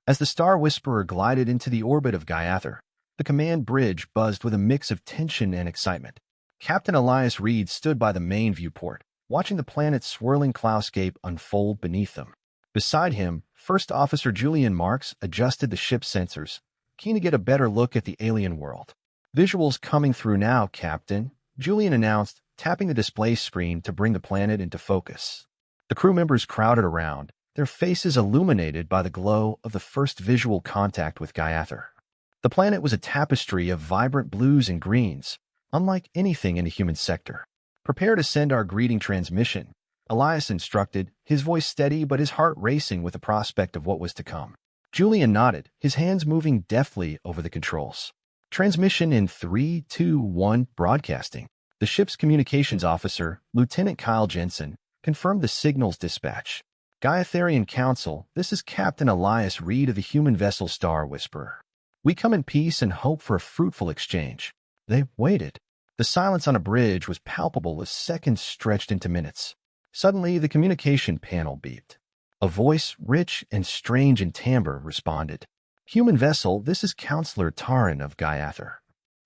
As the Star Whisperer glided into the orbit of Gaiathar, the command bridge buzzed with a mix of tension and excitement. Captain Elias Reed stood by the main viewport, watching the planet's swirling cloudscape unfold beneath them. Beside him, First Officer Julian Marks adjusted the ship's sensors, keen to get a better look at the alien world. "Visuals coming through now, Captain," Julian announced, tapping the display screen to bring the planet into focus. The crew members crowded around, their faces illuminated by the glow of the first visual contact with Gaiathar. The planet was a tapestry of vibrant blues and greens, unlike anything in the human sector. "Prepare to send our greeting transmission," Elias instructed, his voice steady but his heart racing with the prospect of what was to come. Julian nodded, his hands moving deftly over the controls. "Transmission in 3, 2, 1, broadcasting." The ship's communications officer, Lieutenant Kyle Jensen, confirmed the signal's dispatch. "Gaiatharian Council, this is Captain Elias Reed of the human vessel Star Whisperer. We come in peace and hope for a fruitful exchange." They waited. The silence on a bridge was palpable as seconds stretched into minutes. Suddenly, the communication panel beeped. A voice, rich and strange in timbre, responded. "Human vessel, this is Counselor Taran of Gaiathar.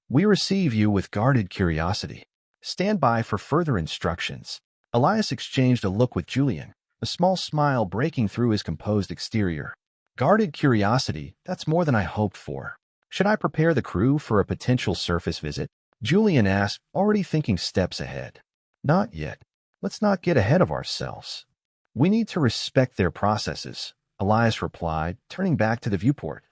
We receive you with guarded curiosity. Stand by for further instructions." Elias exchanged a look with Julian, a small smile breaking through his composed exterior. "Guarded curiosity, that's more than I hoped for. Should I prepare the crew for a potential surface visit?" Julian asked, already thinking steps ahead. "Not yet. Let's not get ahead of ourselves. We need to respect their processes," Elias replied, turning back to the viewport.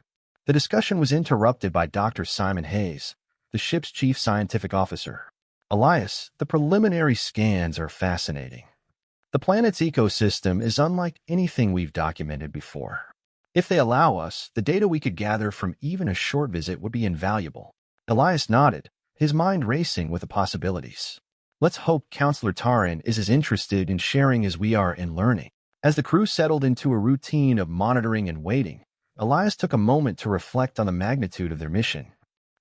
The discussion was interrupted by Dr. Simon Hayes, the ship's chief scientific officer. "Elias, the preliminary scans are fascinating. The planet's ecosystem is unlike anything we've documented before. If they allow us, the data we could gather from even a short visit would be invaluable." Elias nodded, his mind racing with the possibilities. "Let's hope Counselor Taran is as interested in sharing as we are in learning." As the crew settled into a routine of monitoring and waiting, Elias took a moment to reflect on the magnitude of their mission.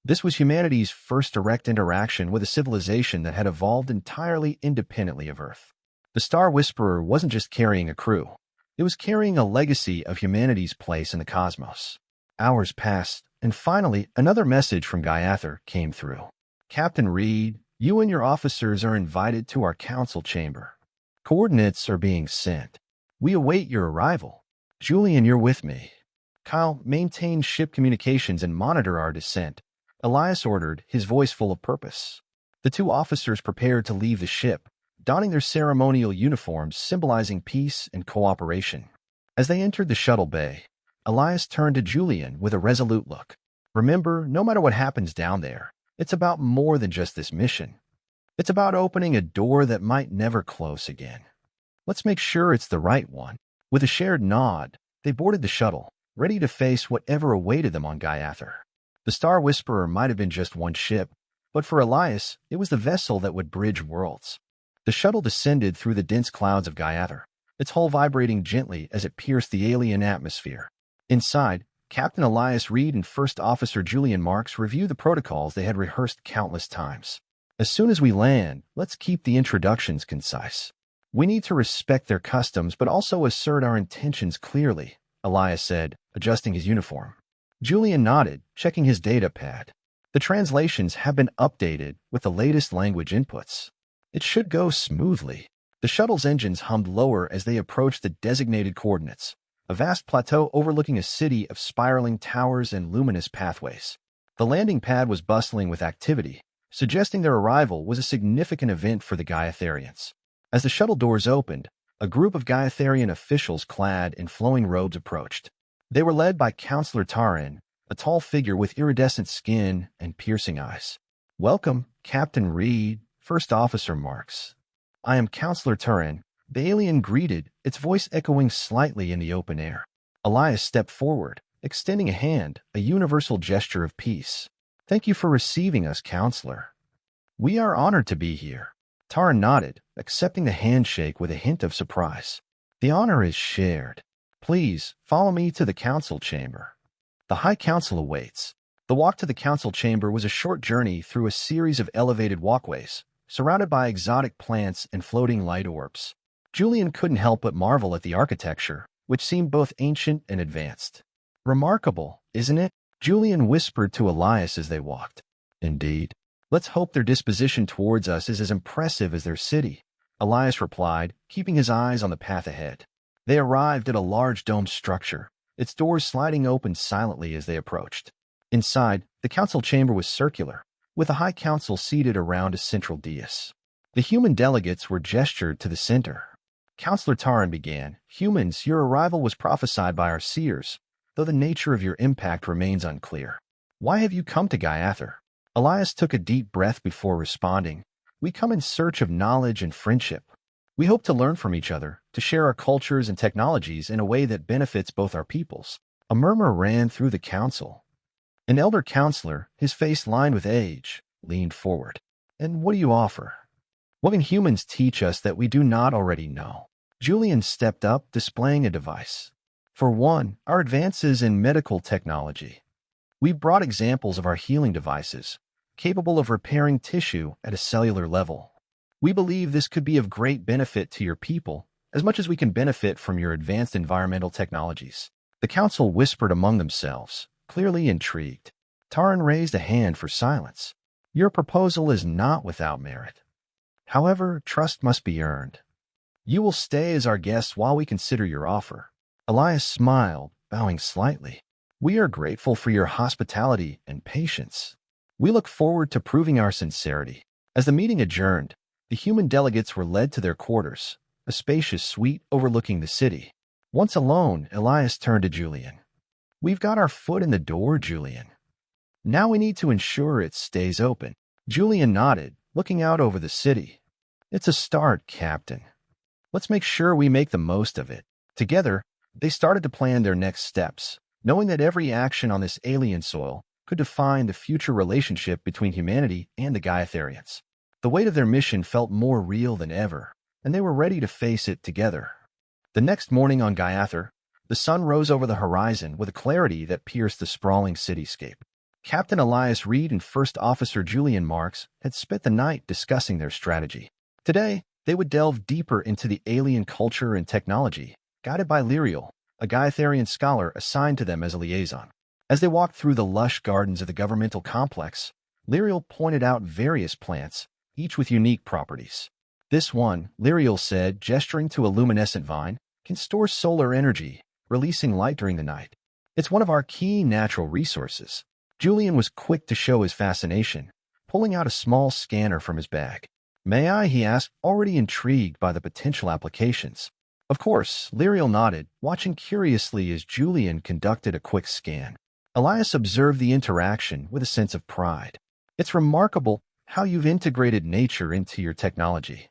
This was humanity's first direct interaction with a civilization that had evolved entirely independently of Earth. The Star Whisperer wasn't just carrying a crew. It was carrying a legacy of humanity's place in the cosmos. Hours passed, and finally, another message from Gaiathar came through. "Captain Reed, you and your officers are invited to our council chamber. Coordinates are being sent. We await your arrival. Julian, you're with me. Kyle, maintain ship communications and monitor our descent," Elias ordered, his voice full of purpose. The two officers prepared to leave the ship, donning their ceremonial uniforms symbolizing peace and cooperation. As they entered the shuttle bay, Elias turned to Julian with a resolute look. "Remember, no matter what happens down there, it's about more than just this mission. It's about opening a door that might never close again. Let's make sure it's the right one." With a shared nod, they boarded the shuttle, ready to face whatever awaited them on Gaiathar. The Star Whisperer might have been just one ship, but for Elias, it was the vessel that would bridge worlds. The shuttle descended through the dense clouds of Gaiathar, its hull vibrating gently as it pierced the alien atmosphere. Inside, Captain Elias Reed and First Officer Julian Marks reviewed the protocols they had rehearsed countless times. "As soon as we land, let's keep the introductions concise. We need to respect their customs but also assert our intentions clearly," Elias said, adjusting his uniform. Julian nodded, checking his data pad. "The translations have been updated with the latest language inputs. It should go smoothly." The shuttle's engines hummed lower as they approached the designated coordinates, a vast plateau overlooking a city of spiraling towers and luminous pathways. The landing pad was bustling with activity, suggesting their arrival was a significant event for the Gaiatharians. As the shuttle doors opened, a group of Gaiatharian officials clad in flowing robes approached. They were led by Counselor Taran, a tall figure with iridescent skin and piercing eyes. "Welcome, Captain Reed, First Officer Marks. I am Counselor Taran," the alien greeted, its voice echoing slightly in the open air. Elias stepped forward, extending a hand, a universal gesture of peace. "Thank you for receiving us, Counselor. We are honored to be here." Taran nodded, accepting the handshake with a hint of surprise. "The honor is shared. Please, follow me to the council chamber. The High Council awaits." The walk to the council chamber was a short journey through a series of elevated walkways, surrounded by exotic plants and floating light orbs. Julian couldn't help but marvel at the architecture, which seemed both ancient and advanced. Remarkable, isn't it? Julian whispered to Elias as they walked. Indeed. Let's hope their disposition towards us is as impressive as their city, Elias replied, keeping his eyes on the path ahead. They arrived at a large domed structure, its doors sliding open silently as they approached. Inside, the council chamber was circular, with the High Council seated around a central dais. The human delegates were gestured to the center. Councillor Taran began, "Humans, your arrival was prophesied by our seers, though the nature of your impact remains unclear. Why have you come to Gaiather?" Elias took a deep breath before responding, "We come in search of knowledge and friendship. We hope to learn from each other, to share our cultures and technologies in a way that benefits both our peoples." A murmur ran through the council. An elder counselor, his face lined with age, leaned forward. "And what do you offer? What can humans teach us that we do not already know?" Julian stepped up, displaying a device. "For one, our advances in medical technology. We've brought examples of our healing devices, capable of repairing tissue at a cellular level. We believe this could be of great benefit to your people, as much as we can benefit from your advanced environmental technologies." The council whispered among themselves, clearly intrigued. Taran raised a hand for silence. "Your proposal is not without merit. However, trust must be earned. You will stay as our guests while we consider your offer." Elias smiled, bowing slightly. "We are grateful for your hospitality and patience. We look forward to proving our sincerity." As the meeting adjourned, the human delegates were led to their quarters, a spacious suite overlooking the city. Once alone, Elias turned to Julian. "We've got our foot in the door, Julian. Now we need to ensure it stays open." Julian nodded, looking out over the city. "It's a start, Captain. Let's make sure we make the most of it." Together, they started to plan their next steps, knowing that every action on this alien soil could define the future relationship between humanity and the Gaiatherians. The weight of their mission felt more real than ever, and they were ready to face it together. The next morning on Gaiather, the sun rose over the horizon with a clarity that pierced the sprawling cityscape. Captain Elias Reed and First Officer Julian Marks had spent the night discussing their strategy. Today, they would delve deeper into the alien culture and technology, guided by Lyriel, a Gaiatherian scholar assigned to them as a liaison. As they walked through the lush gardens of the governmental complex, Lyriel pointed out various plants, each with unique properties. "This one," Lyriel said, gesturing to a luminescent vine, "can store solar energy, releasing light during the night. It's one of our key natural resources." Julian was quick to show his fascination, pulling out a small scanner from his bag. "May I?" he asked, already intrigued by the potential applications. "Of course," Lyriel nodded, watching curiously as Julian conducted a quick scan. Elias observed the interaction with a sense of pride. "It's remarkable how you've integrated nature into your technology.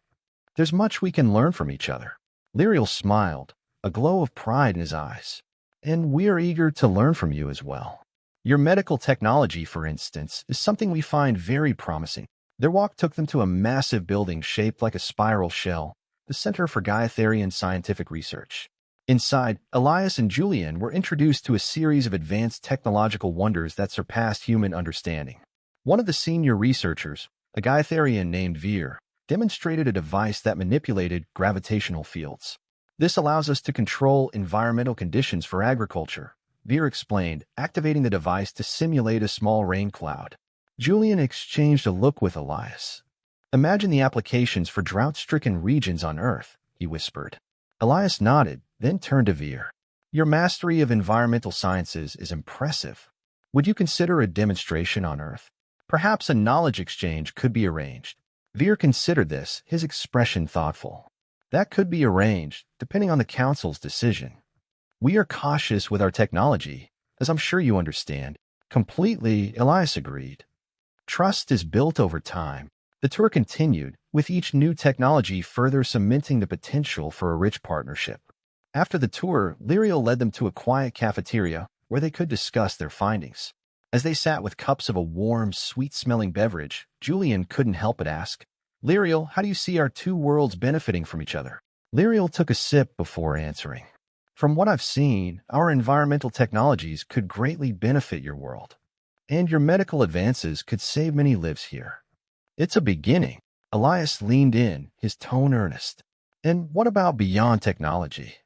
There's much we can learn from each other." Lyriel smiled, a glow of pride in his eyes. "And we're eager to learn from you as well. Your medical technology, for instance, is something we find very promising." Their walk took them to a massive building shaped like a spiral shell, the Center for Gaiatherian Scientific Research. Inside, Elias and Julian were introduced to a series of advanced technological wonders that surpassed human understanding. One of the senior researchers, a Gaiatherian named Veer, demonstrated a device that manipulated gravitational fields. "This allows us to control environmental conditions for agriculture," Veer explained, activating the device to simulate a small rain cloud. Julian exchanged a look with Elias. "Imagine the applications for drought-stricken regions on Earth," he whispered. Elias nodded, then turned to Veer. "Your mastery of environmental sciences is impressive. Would you consider a demonstration on Earth? Perhaps a knowledge exchange could be arranged." Veer considered this, his expression thoughtful. "That could be arranged, depending on the Council's decision. We are cautious with our technology, as I'm sure you understand." "Completely," Elias agreed. "Trust is built over time." The tour continued, with each new technology further cementing the potential for a rich partnership. After the tour, Lyriel led them to a quiet cafeteria where they could discuss their findings. As they sat with cups of a warm, sweet-smelling beverage, Julian couldn't help but ask, "Lyriel, how do you see our two worlds benefiting from each other?" Lyriel took a sip before answering. "From what I've seen, our environmental technologies could greatly benefit your world, and your medical advances could save many lives here. It's a beginning." Elias leaned in, his tone earnest. "And what about beyond technology?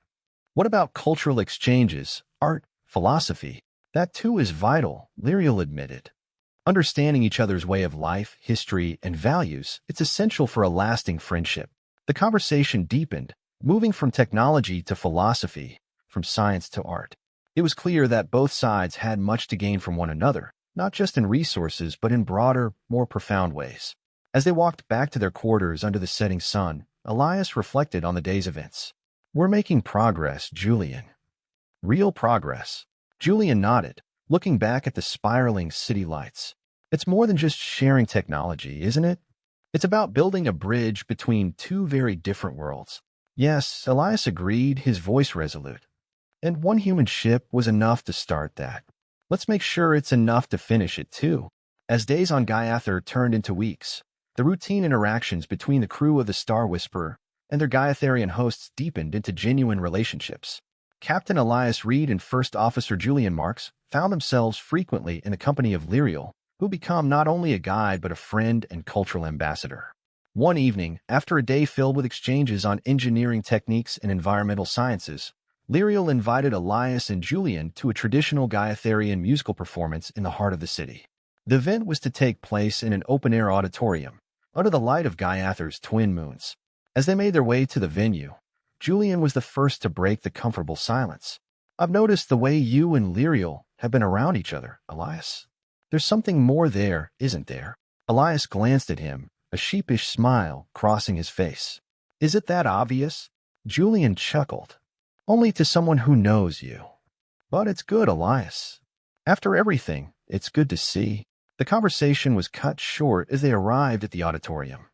What about cultural exchanges, art, Philosophy. That too is vital, Lyriel admitted. Understanding each other's way of life, history, and values, it's essential for a lasting friendship. The conversation deepened, moving from technology to philosophy, from science to art. It was clear that both sides had much to gain from one another, not just in resources, but in broader, more profound ways. As they walked back to their quarters under the setting sun, Elias reflected on the day's events. "We're making progress, Julian." "Real progress." Julian nodded, looking back at the spiraling city lights. "It's more than just sharing technology, isn't it? It's about building a bridge between two very different worlds." "Yes," Elias agreed, his voice resolute. "And one human ship was enough to start that. Let's make sure it's enough to finish it, too." As days on Gaiathar turned into weeks, the routine interactions between the crew of the Star Whisperer and their Gaiatharian hosts deepened into genuine relationships. Captain Elias Reed and First Officer Julian Marks found themselves frequently in the company of Lyriel, who became not only a guide but a friend and cultural ambassador. One evening, after a day filled with exchanges on engineering techniques and environmental sciences, Lyriel invited Elias and Julian to a traditional Gaiatharian musical performance in the heart of the city. The event was to take place in an open-air auditorium, under the light of Gaiathar's twin moons. As they made their way to the venue, Julian was the first to break the comfortable silence. "I've noticed the way you and Lyriel have been around each other, Elias. There's something more there, isn't there?" Elias glanced at him, a sheepish smile crossing his face. "Is it that obvious?" Julian chuckled. "Only to someone who knows you. But it's good, Elias. After everything, it's good to see." The conversation was cut short as they arrived at the auditorium.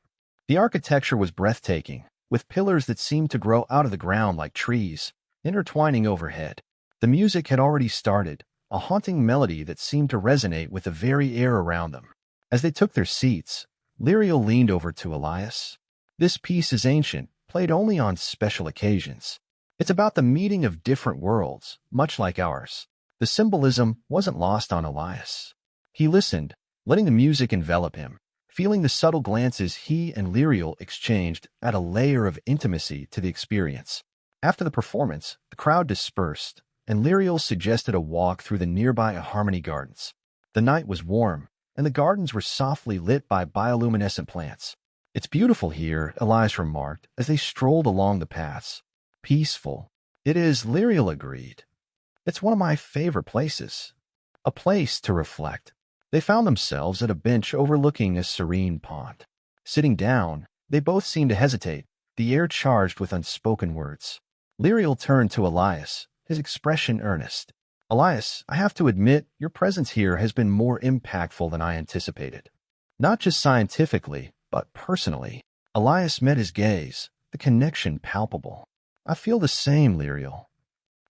The architecture was breathtaking, with pillars that seemed to grow out of the ground like trees, intertwining overhead. The music had already started, a haunting melody that seemed to resonate with the very air around them. As they took their seats, Lyriel leaned over to Elias. "This piece is ancient, played only on special occasions. It's about the meeting of different worlds, much like ours." The symbolism wasn't lost on Elias. He listened, letting the music envelop him, feeling the subtle glances he and Lyriel exchanged add a layer of intimacy to the experience. After the performance, the crowd dispersed, and Lyriel suggested a walk through the nearby Harmony Gardens. The night was warm, and the gardens were softly lit by bioluminescent plants. "It's beautiful here," Elias remarked as they strolled along the paths. "Peaceful." "It is," Lyriel agreed. "It's one of my favorite places. A place to reflect." They found themselves at a bench overlooking a serene pond. Sitting down, they both seemed to hesitate, the air charged with unspoken words. Lyriel turned to Elias, his expression earnest. "Elias, I have to admit, your presence here has been more impactful than I anticipated. Not just scientifically, but personally." Elias met his gaze, the connection palpable. "I feel the same, Lyriel.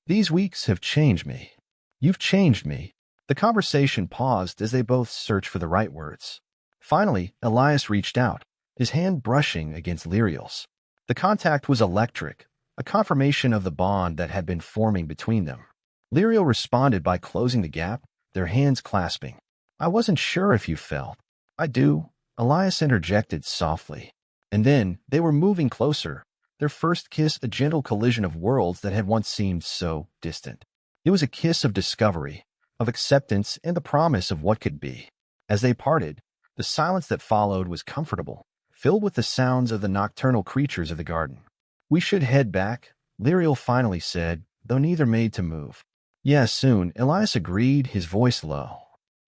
These weeks have changed me. You've changed me." The conversation paused as they both searched for the right words. Finally, Elias reached out, his hand brushing against Lyriel's. The contact was electric, a confirmation of the bond that had been forming between them. Lyriel responded by closing the gap, their hands clasping. "I wasn't sure if you felt." "I do," Elias interjected softly. And then they were moving closer, their first kiss a gentle collision of worlds that had once seemed so distant. It was a kiss of discovery, of acceptance, and the promise of what could be. As they parted, the silence that followed was comfortable, filled with the sounds of the nocturnal creatures of the garden. "We should head back," Lyriel finally said, though neither made to move. "Yes, soon," Elias agreed, his voice low.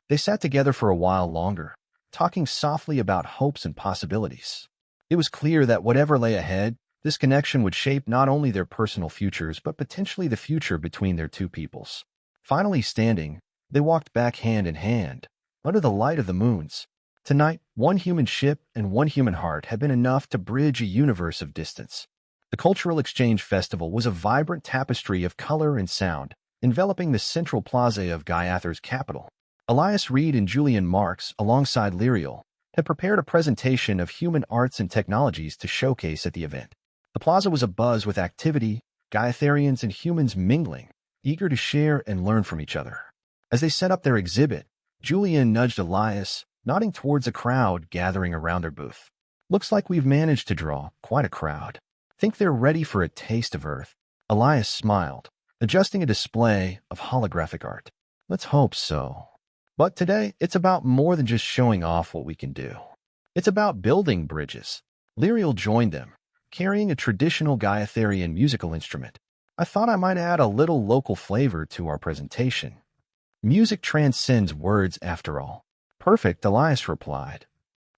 They sat together for a while longer, talking softly about hopes and possibilities. It was clear that whatever lay ahead, this connection would shape not only their personal futures, but potentially the future between their two peoples. Finally standing, they walked back hand in hand, under the light of the moons. Tonight, one human ship and one human heart had been enough to bridge a universe of distance. The Cultural Exchange Festival was a vibrant tapestry of color and sound, enveloping the central plaza of Gaiathar's capital. Elias Reed and Julian Marks, alongside Lyriel, had prepared a presentation of human arts and technologies to showcase at the event. The plaza was abuzz with activity, Gaiatharians and humans mingling, eager to share and learn from each other. As they set up their exhibit, Julian nudged Elias, nodding towards a crowd gathering around their booth. "Looks like we've managed to draw quite a crowd. Think they're ready for a taste of Earth." Elias smiled, adjusting a display of holographic art. Let's hope so. But today, it's about more than just showing off what we can do. It's about building bridges. Lyriel joined them, carrying a traditional Gaetherian musical instrument. I thought I might add a little local flavor to our presentation. Music transcends words after all. Perfect, Elias replied.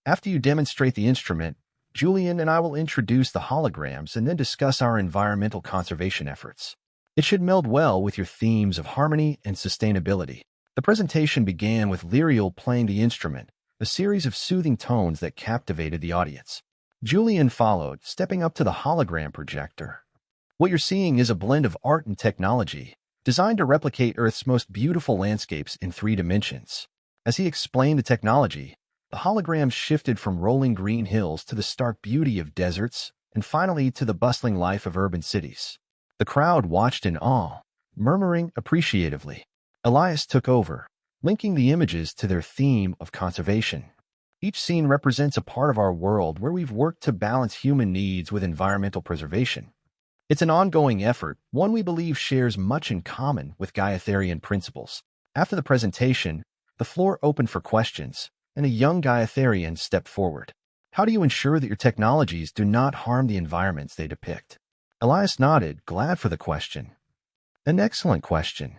After you demonstrate the instrument, Julian and I will introduce the holograms and then discuss our environmental conservation efforts. It should meld well with your themes of harmony and sustainability. The presentation began with Lyriel playing the instrument, a series of soothing tones that captivated the audience. Julian followed, stepping up to the hologram projector. What you're seeing is a blend of art and technology, designed to replicate Earth's most beautiful landscapes in 3 dimensions. As he explained the technology, the hologram shifted from rolling green hills to the stark beauty of deserts, and finally to the bustling life of urban cities. The crowd watched in awe, murmuring appreciatively. Elias took over, linking the images to their theme of conservation. Each scene represents a part of our world where we've worked to balance human needs with environmental preservation. It's an ongoing effort, one we believe shares much in common with Gaetherian principles. After the presentation, the floor opened for questions, and a young Gaetherian stepped forward. How do you ensure that your technologies do not harm the environments they depict? Elias nodded, glad for the question. An excellent question.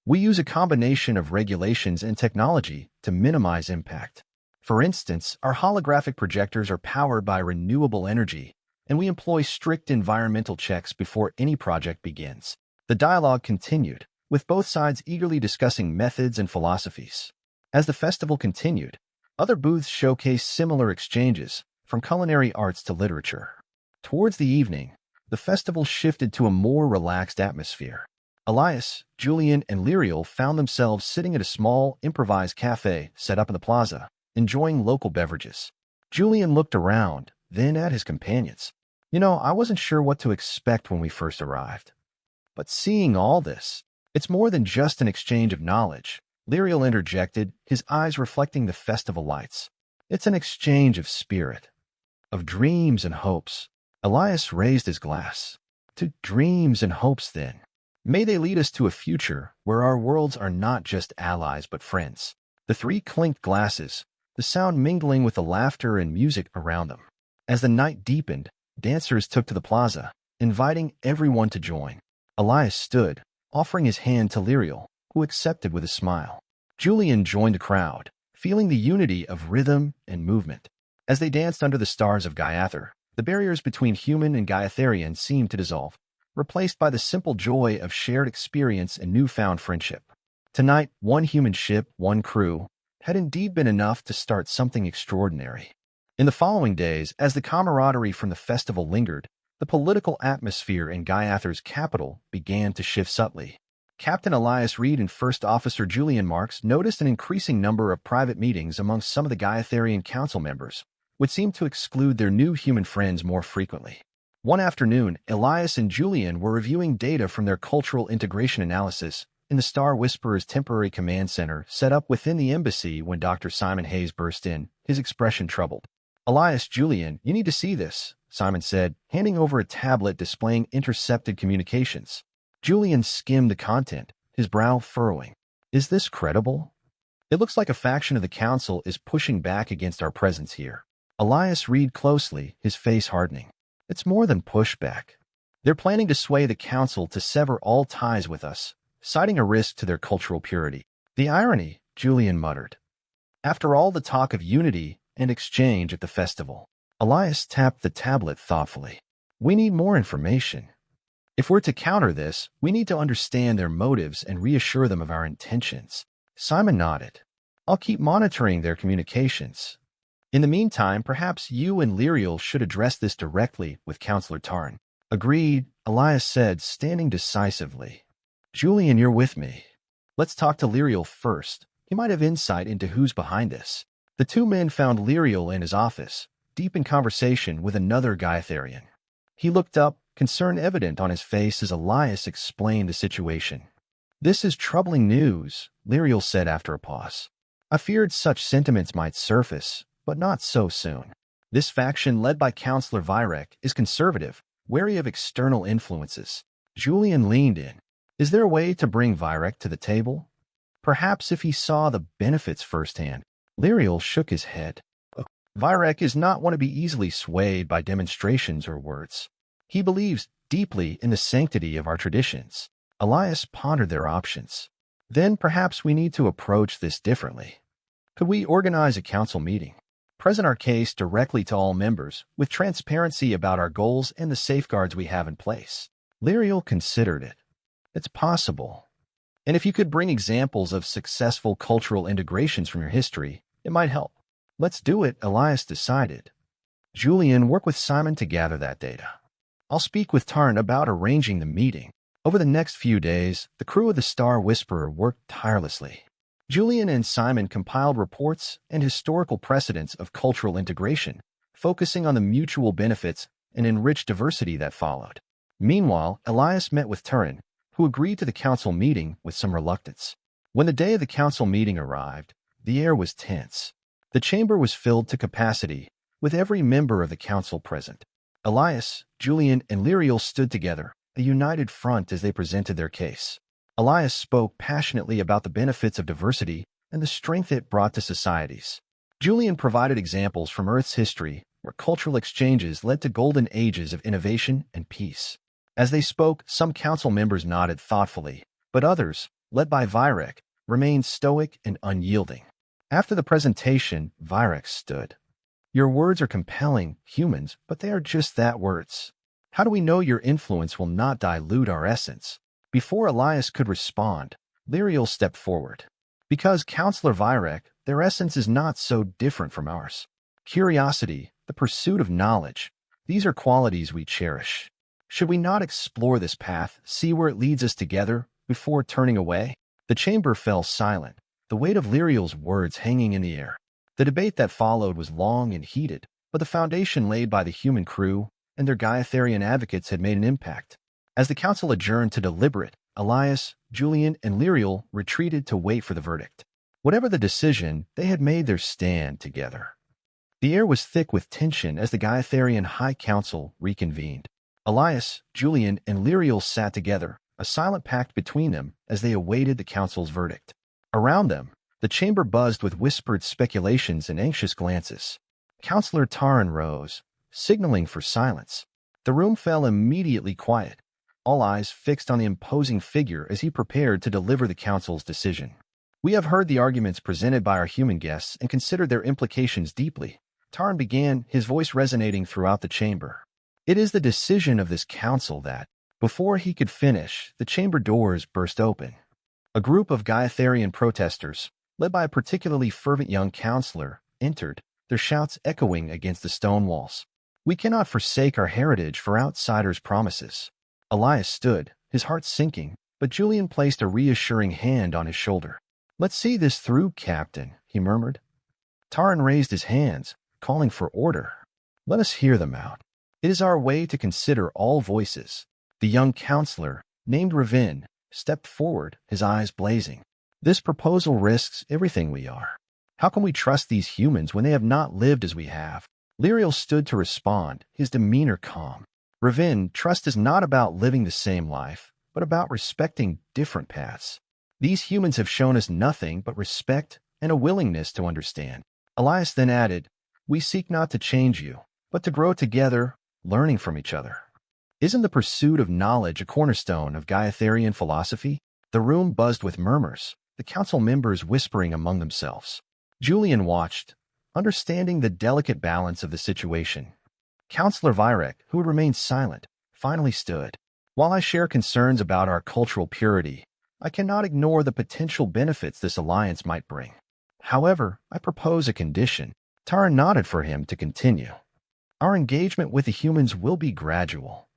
We use a combination of regulations and technology to minimize impact. For instance, our holographic projectors are powered by renewable energy, and we employ strict environmental checks before any project begins. The dialogue continued, with both sides eagerly discussing methods and philosophies. As the festival continued, other booths showcased similar exchanges, from culinary arts to literature. Towards the evening, the festival shifted to a more relaxed atmosphere. Elias, Julian, and Lyriel found themselves sitting at a small, improvised cafe set up in the plaza, enjoying local beverages. Julian looked around, then at his companions. I wasn't sure what to expect when we first arrived. But seeing all this, it's more than just an exchange of knowledge. Lyriel interjected, his eyes reflecting the festival lights. It's an exchange of spirit, of dreams and hopes. Elias raised his glass. To dreams and hopes, then. May they lead us to a future where our worlds are not just allies but friends. The 3 clinked glasses, the sound mingling with the laughter and music around them. As the night deepened, dancers took to the plaza, inviting everyone to join. Elias stood, offering his hand to Lyriel, who accepted with a smile. Julian joined the crowd, feeling the unity of rhythm and movement. As they danced under the stars of Gaether, the barriers between human and Gaetherian seemed to dissolve, replaced by the simple joy of shared experience and newfound friendship. Tonight, 1 human ship, 1 crew, had indeed been enough to start something extraordinary. In the following days, as the camaraderie from the festival lingered, the political atmosphere in Gaether's capital began to shift subtly. Captain Elias Reed and First Officer Julian Marks noticed an increasing number of private meetings amongst some of the Gaetherian council members, which seemed to exclude their new human friends more frequently. One afternoon, Elias and Julian were reviewing data from their cultural integration analysis in the Star Whisperer's temporary command center set up within the embassy when Dr. Simon Hayes burst in, his expression troubled. Elias, Julian, you need to see this, Simon said, handing over a tablet displaying intercepted communications. Julian skimmed the content, his brow furrowing. Is this credible? It looks like a faction of the council is pushing back against our presence here. Elias read closely, his face hardening. It's more than pushback. They're planning to sway the council to sever all ties with us, citing a risk to their cultural purity. The irony, Julian muttered. After all the talk of unity and exchange at the festival, Elias tapped the tablet thoughtfully. We need more information. If we're to counter this, we need to understand their motives and reassure them of our intentions. Simon nodded. I'll keep monitoring their communications. In the meantime, perhaps you and Lyriel should address this directly with Counselor Tarn. Agreed, Elias said, standing decisively. Julian, you're with me. Let's talk to Lyriel first. He might have insight into who's behind this. The 2 men found Lyriel in his office, deep in conversation with another Gaetherian. He looked up, concern evident on his face as Elias explained the situation. This is troubling news, Lyriel said after a pause. I feared such sentiments might surface, but not so soon. This faction, led by Counselor Virek, is conservative, wary of external influences. Julian leaned in. Is there a way to bring Virek to the table? Perhaps if he saw the benefits firsthand. Lyriel shook his head. Virek is not one to be easily swayed by demonstrations or words. He believes deeply in the sanctity of our traditions. Elias pondered their options. Then perhaps we need to approach this differently. Could we organize a council meeting? Present our case directly to all members, with transparency about our goals and the safeguards we have in place. Lyriel considered it. It's possible. And if you could bring examples of successful cultural integrations from your history, it might help. Let's do it, Elias decided. Julian, work with Simon to gather that data. I'll speak with Tarn about arranging the meeting. Over the next few days, the crew of the Star Whisperer worked tirelessly. Julian and Simon compiled reports and historical precedents of cultural integration, focusing on the mutual benefits and enriched diversity that followed. Meanwhile, Elias met with Turin, who agreed to the council meeting with some reluctance. When the day of the council meeting arrived, the air was tense. The chamber was filled to capacity, with every member of the council present. Elias, Julian, and Lyriel stood together, a united front as they presented their case. Elias spoke passionately about the benefits of diversity and the strength it brought to societies. Julian provided examples from Earth's history where cultural exchanges led to golden ages of innovation and peace. As they spoke, some council members nodded thoughtfully, but others, led by Virek, remained stoic and unyielding. After the presentation, Virek stood. Your words are compelling, humans, but they are just that, words. How do we know your influence will not dilute our essence? Before Elias could respond, Lyriel stepped forward. Because, Counselor Virek, their essence is not so different from ours. Curiosity, the pursuit of knowledge, these are qualities we cherish. Should we not explore this path, see where it leads us together, before turning away? The chamber fell silent, the weight of Lyriel's words hanging in the air. The debate that followed was long and heated, but the foundation laid by the human crew and their Gaetharian advocates had made an impact. As the council adjourned to deliberate, Elias, Julian, and Lyriel retreated to wait for the verdict. Whatever the decision, they had made their stand together. The air was thick with tension as the Gaetharian High Council reconvened. Elias, Julian, and Lyriel sat together, a silent pact between them as they awaited the council's verdict. Around them, the chamber buzzed with whispered speculations and anxious glances. Counselor Tarn rose, signaling for silence. The room fell immediately quiet, all eyes fixed on the imposing figure as he prepared to deliver the council's decision. We have heard the arguments presented by our human guests and considered their implications deeply. Tarn began, his voice resonating throughout the chamber. It is the decision of this council that, before he could finish, the chamber doors burst open. A group of Gaetharian protesters, led by a particularly fervent young counselor, entered, their shouts echoing against the stone walls. We cannot forsake our heritage for outsiders' promises. Elias stood, his heart sinking, but Julian placed a reassuring hand on his shoulder. Let's see this through, Captain, he murmured. Tarn raised his hands, calling for order. Let us hear them out. It is our way to consider all voices. The young counselor, named Ravin, stepped forward, his eyes blazing. This proposal risks everything we are. How can we trust these humans when they have not lived as we have? Lyriel stood to respond, his demeanor calm. Ravin, trust is not about living the same life, but about respecting different paths. These humans have shown us nothing but respect and a willingness to understand. Elias then added, we seek not to change you, but to grow together, learning from each other. Isn't the pursuit of knowledge a cornerstone of Gaetharian philosophy? The room buzzed with murmurs, the council members whispering among themselves. Julian watched, understanding the delicate balance of the situation. Counselor Virek, who had remained silent, finally stood. While I share concerns about our cultural purity, I cannot ignore the potential benefits this alliance might bring. However, I propose a condition. Tara nodded for him to continue. Our engagement with the humans will be gradual.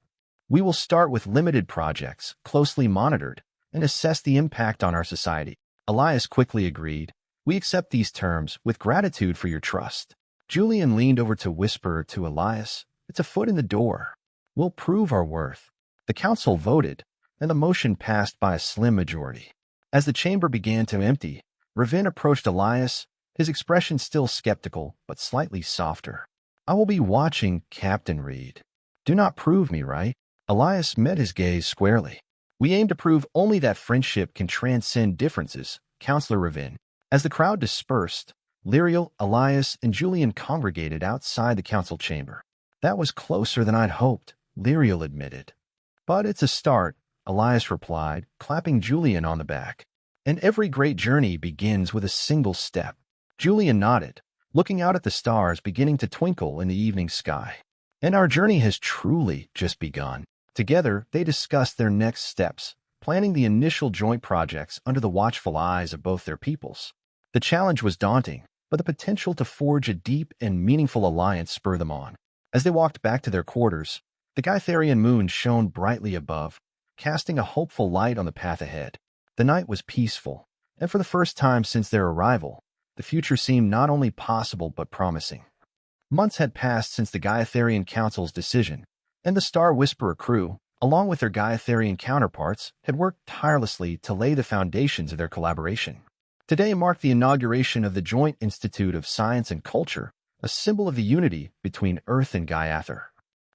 We will start with limited projects, closely monitored, and assess the impact on our society. Elias quickly agreed. We accept these terms with gratitude for your trust. Julian leaned over to whisper to Elias, it's a foot in the door. We'll prove our worth. The council voted, and the motion passed by a slim majority. As the chamber began to empty, Ravin approached Elias, his expression still skeptical, but slightly softer. I will be watching, Captain Reed. Do not prove me right. Elias met his gaze squarely. We aim to prove only that friendship can transcend differences, Counselor Ravin. As the crowd dispersed, Lyriel, Elias, and Julian congregated outside the council chamber. That was closer than I'd hoped, Lyriel admitted. But it's a start, Elias replied, clapping Julian on the back. And every great journey begins with a single step. Julian nodded, looking out at the stars beginning to twinkle in the evening sky. And our journey has truly just begun. Together, they discussed their next steps, planning the initial joint projects under the watchful eyes of both their peoples. The challenge was daunting, but the potential to forge a deep and meaningful alliance spurred them on. As they walked back to their quarters, the Gytharian moon shone brightly above, casting a hopeful light on the path ahead. The night was peaceful, and for the first time since their arrival, the future seemed not only possible but promising. Months had passed since the Gytharian Council's decision, and the Star Whisperer crew, along with their Gytharian counterparts, had worked tirelessly to lay the foundations of their collaboration. Today marked the inauguration of the Joint Institute of Science and Culture, a symbol of the unity between Earth and Gaiathar.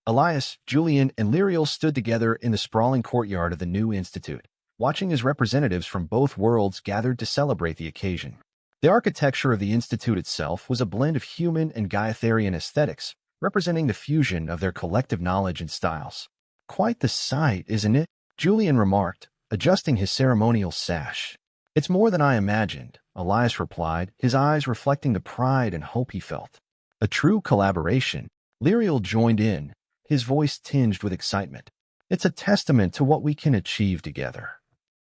Elias, Julian, and Lyriel stood together in the sprawling courtyard of the new institute, watching as representatives from both worlds gathered to celebrate the occasion. The architecture of the institute itself was a blend of human and Gaiatharian aesthetics, representing the fusion of their collective knowledge and styles. Quite the sight, isn't it? Julian remarked, adjusting his ceremonial sash. It's more than I imagined, Elias replied, his eyes reflecting the pride and hope he felt. A true collaboration. Lyriel joined in, his voice tinged with excitement. It's a testament to what we can achieve together.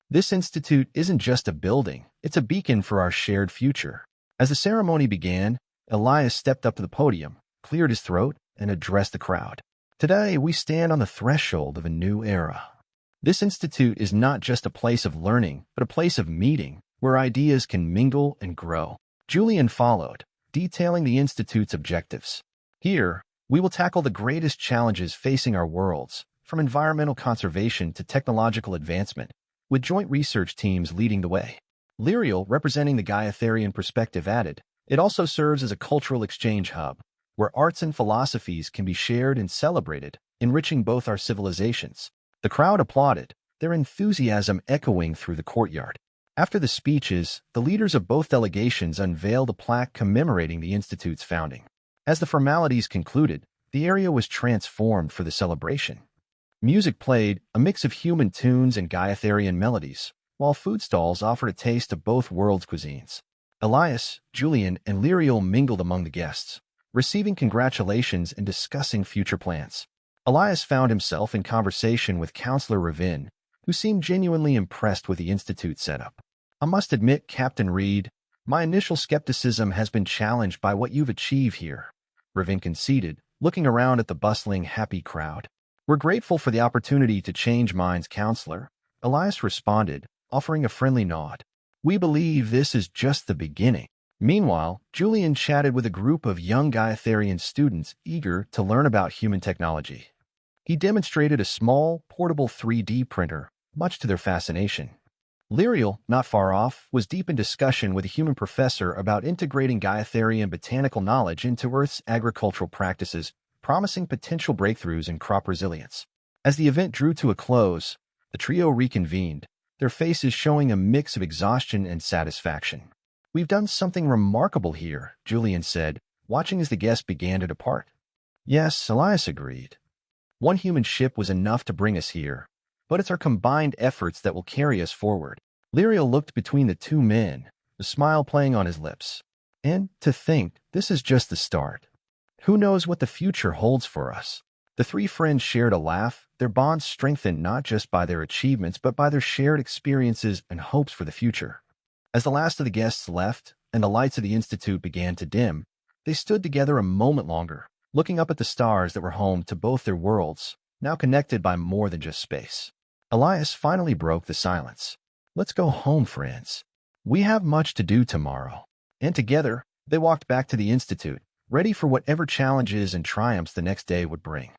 This institute isn't just a building, it's a beacon for our shared future. As the ceremony began, Elias stepped up to the podium, cleared his throat, and addressed the crowd. Today, we stand on the threshold of a new era. This institute is not just a place of learning, but a place of meeting, where ideas can mingle and grow. Julian followed, detailing the institute's objectives. Here, we will tackle the greatest challenges facing our worlds, from environmental conservation to technological advancement, with joint research teams leading the way. Lyriel, representing the Gaiatharian perspective, added, it also serves as a cultural exchange hub, where arts and philosophies can be shared and celebrated, enriching both our civilizations. The crowd applauded, their enthusiasm echoing through the courtyard. After the speeches, the leaders of both delegations unveiled a plaque commemorating the Institute's founding. As the formalities concluded, the area was transformed for the celebration. Music played, a mix of human tunes and Gaiatharian melodies, while food stalls offered a taste of both worlds' cuisines. Elias, Julian, and Lyriel mingled among the guests, receiving congratulations and discussing future plans. Elias found himself in conversation with Counselor Ravin, who seemed genuinely impressed with the Institute setup. I must admit, Captain Reed, my initial skepticism has been challenged by what you've achieved here, Ravin conceded, looking around at the bustling, happy crowd. We're grateful for the opportunity to change minds, Counselor, Elias responded, offering a friendly nod. We believe this is just the beginning. Meanwhile, Julian chatted with a group of young Gaiatharian students eager to learn about human technology. He demonstrated a small, portable 3D printer, much to their fascination. Lyriel, not far off, was deep in discussion with a human professor about integrating Gaiatharian botanical knowledge into Earth's agricultural practices, promising potential breakthroughs in crop resilience. As the event drew to a close, the trio reconvened, their faces showing a mix of exhaustion and satisfaction. We've done something remarkable here, Julian said, watching as the guests began to depart. Yes, Elias agreed. One human ship was enough to bring us here, but it's our combined efforts that will carry us forward. Lyriel looked between the two men, a smile playing on his lips. And to think, this is just the start. Who knows what the future holds for us? The three friends shared a laugh, their bond strengthened not just by their achievements but by their shared experiences and hopes for the future. As the last of the guests left and the lights of the Institute began to dim, they stood together a moment longer, looking up at the stars that were home to both their worlds, now connected by more than just space. Elias finally broke the silence. Let's go home, friends. We have much to do tomorrow. And together, they walked back to the Institute, ready for whatever challenges and triumphs the next day would bring.